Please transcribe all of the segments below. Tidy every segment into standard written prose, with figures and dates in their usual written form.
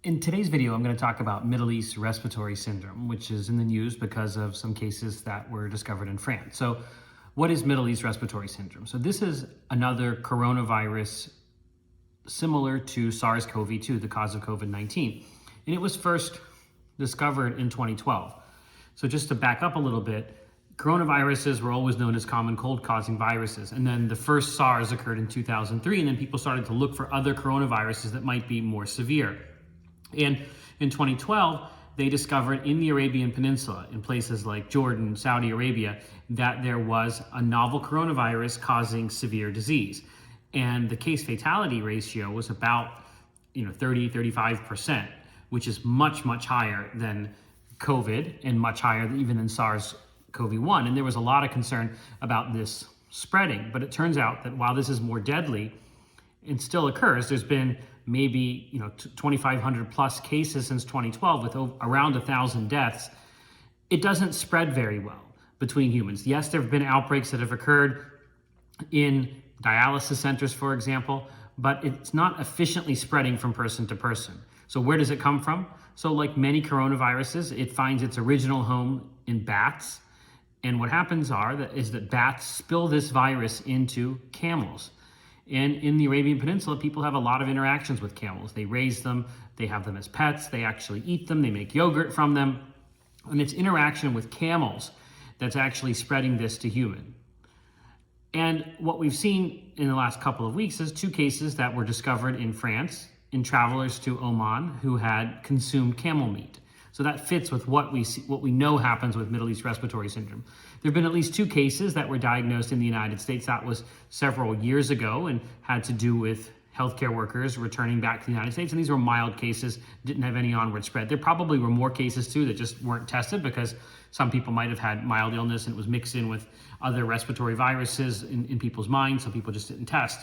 In today's video, I'm going to talk about Middle East respiratory syndrome, which is in the news because of some cases that were discovered in France. So what is Middle East respiratory syndrome? So this is another coronavirus similar to SARS-CoV-2, the cause of COVID-19. And it was first discovered in 2012. So just to back up a little bit, coronaviruses were always known as common cold causing viruses. And then the first SARS occurred in 2003, and then people started to look for other coronaviruses that might be more severe. And in 2012, they discovered in the Arabian Peninsula, in places like Jordan, Saudi Arabia, that there was a novel coronavirus causing severe disease. And the case fatality ratio was about 35%, which is much, much higher than COVID and much higher even than SARS-CoV-1. And there was a lot of concern about this spreading. But it turns out that while this is more deadly, it still occurs. There's been maybe 2,500 plus cases since 2012 with around 1,000 deaths. It doesn't spread very well between humans. Yes, there have been outbreaks that have occurred in dialysis centers, for example, but it's not efficiently spreading from person to person. So where does it come from? So like many coronaviruses, it finds its original home in bats. And what happens is that bats spill this virus into camels. And in the Arabian Peninsula, people have a lot of interactions with camels. They raise them, they have them as pets, they actually eat them, they make yogurt from them. And it's interaction with camels that's actually spreading this to human. And what we've seen in the last couple of weeks is two cases that were discovered in France in travelers to Oman who had consumed camel meat. So that fits with what we know happens with Middle East respiratory syndrome. There have been at least two cases that were diagnosed in the United States. That was several years ago and had to do with healthcare workers returning back to the United States. And these were mild cases, didn't have any onward spread. There probably were more cases too that just weren't tested because some people might have had mild illness and it was mixed in with other respiratory viruses in people's minds. Some people just didn't test.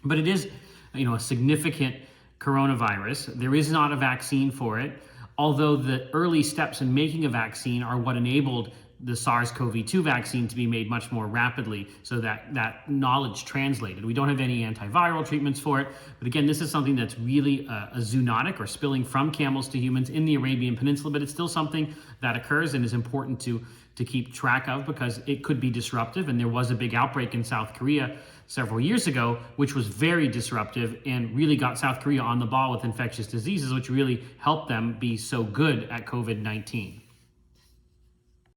But it is, a significant coronavirus. There is not a vaccine for it. Although the early steps in making a vaccine are what enabled the SARS-CoV-2 vaccine to be made much more rapidly so that knowledge translated. We don't have any antiviral treatments for it. But again, this is something that's really a zoonotic or spilling from camels to humans in the Arabian Peninsula, but it's still something that occurs and is important to keep track of because it could be disruptive. And there was a big outbreak in South Korea several years ago, which was very disruptive and really got South Korea on the ball with infectious diseases, which really helped them be so good at COVID-19.